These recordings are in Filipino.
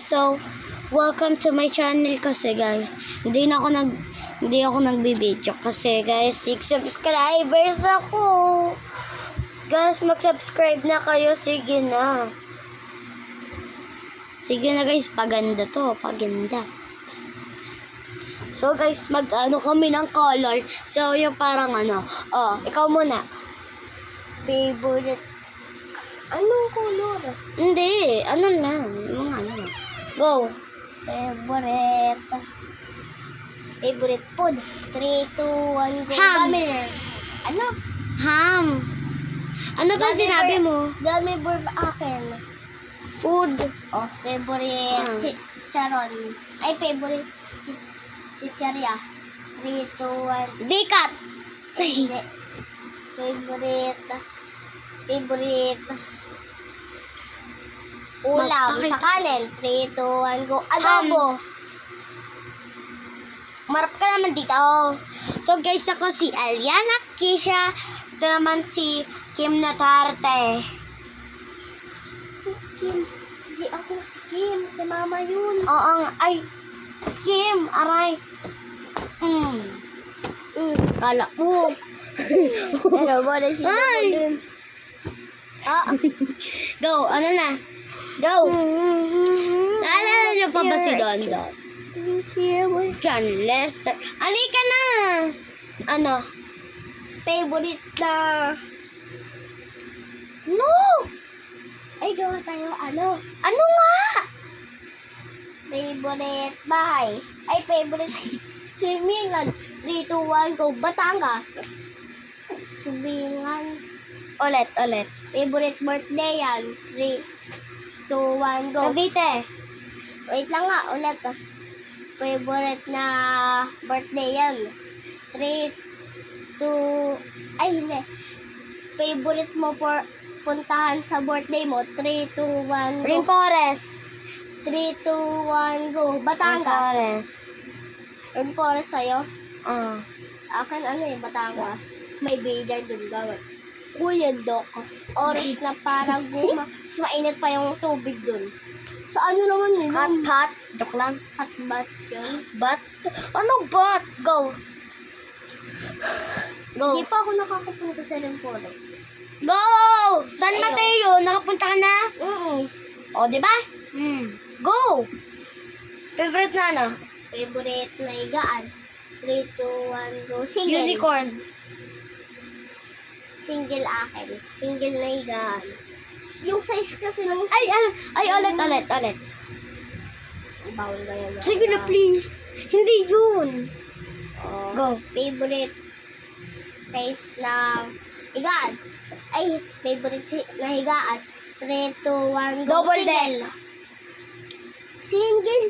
So, welcome to my channel kasi guys. Hindi ako nagbibideo kasi guys, 6 subscribers ako. Guys, mag-subscribe na kayo. Sige na. Sige na guys, paganda to, paganda. So guys, mag-ano kami ng color. So, yung parang ikaw muna. Favorite. Anong color? Hindi, ano lang. Yung mga ano. Go. Favorite food. 3, 2, 1, go. Ham. Ano? Ham. Ano ba sinabi mo? Gummy bear akin. Food. Oh, favorite chicharon. Ay, favorite chicharia. 3, 2, 1. Vikat. Hindi. Favorite ulam sa kanin. 3, 2, 1, go. Adobo. Marap ka naman dito. So guys, ako si Aliana Kisha. Ito naman si Kim Natarte. Kim. Hindi ako si Kim. Si mama yun. Oo nga. Ay, Kim. Aray. Kala mo. Pero wala siya. Ay. Go. Ano na? Go. Naalala niyo pa ba si Don Don? John Lester. Alika na. Ano? Favorite na. No. Ay, gawa tayo. Ano? Ano nga? Favorite bahay. Ay, favorite swimmingan. 3, 2, 1, go. Batangas. Swimmingan. Ulit. Favorite birthday yan. 3, 2, 1, go. Cavite. Wait lang nga, ulit. Favorite na birthday yan. 3, 2, ay hindi. Favorite mo for puntahan sa birthday mo. 3, 2, 1, go. Rinforest. 3, 2, 1, go. Batangas. Rinforest. Rinforest sa'yo. Akin Batangas. May bidar dun gawin. Kuya Doc, oras na parang mas mainit pa yung tubig dun. So ano naman yun? Hot. Joke lang. Hot bath yun. Bat? Ano bat? Go. Go. Hindi pa ako nakakapunta sa Rinforest. Go! San Mateo, nakapunta ka na? O, di ba? Go! Favorite na ano? Favorite na higaan. 3, 2, 1, go. Single. Unicorn. Single akin. Single na higaan. Yung size kasi ng... Ay, ulit. Bawal kayo. Sige na, please. Hindi yun. Go. Favorite size na higaan. Ay, favorite na higaan. 3, 2, 1, go. Double Single. deck. Single.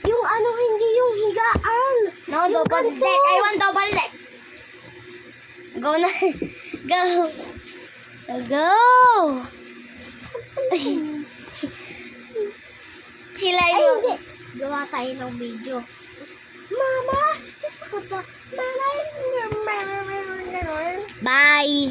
Yung hindi yung higaan. No, yung double kanto. deck. I want double deck. Go na. Go. Go. Sila Ay, yung... hindi. Gawa tayo ng video. Mama, gusto ko to. Mama, Bye.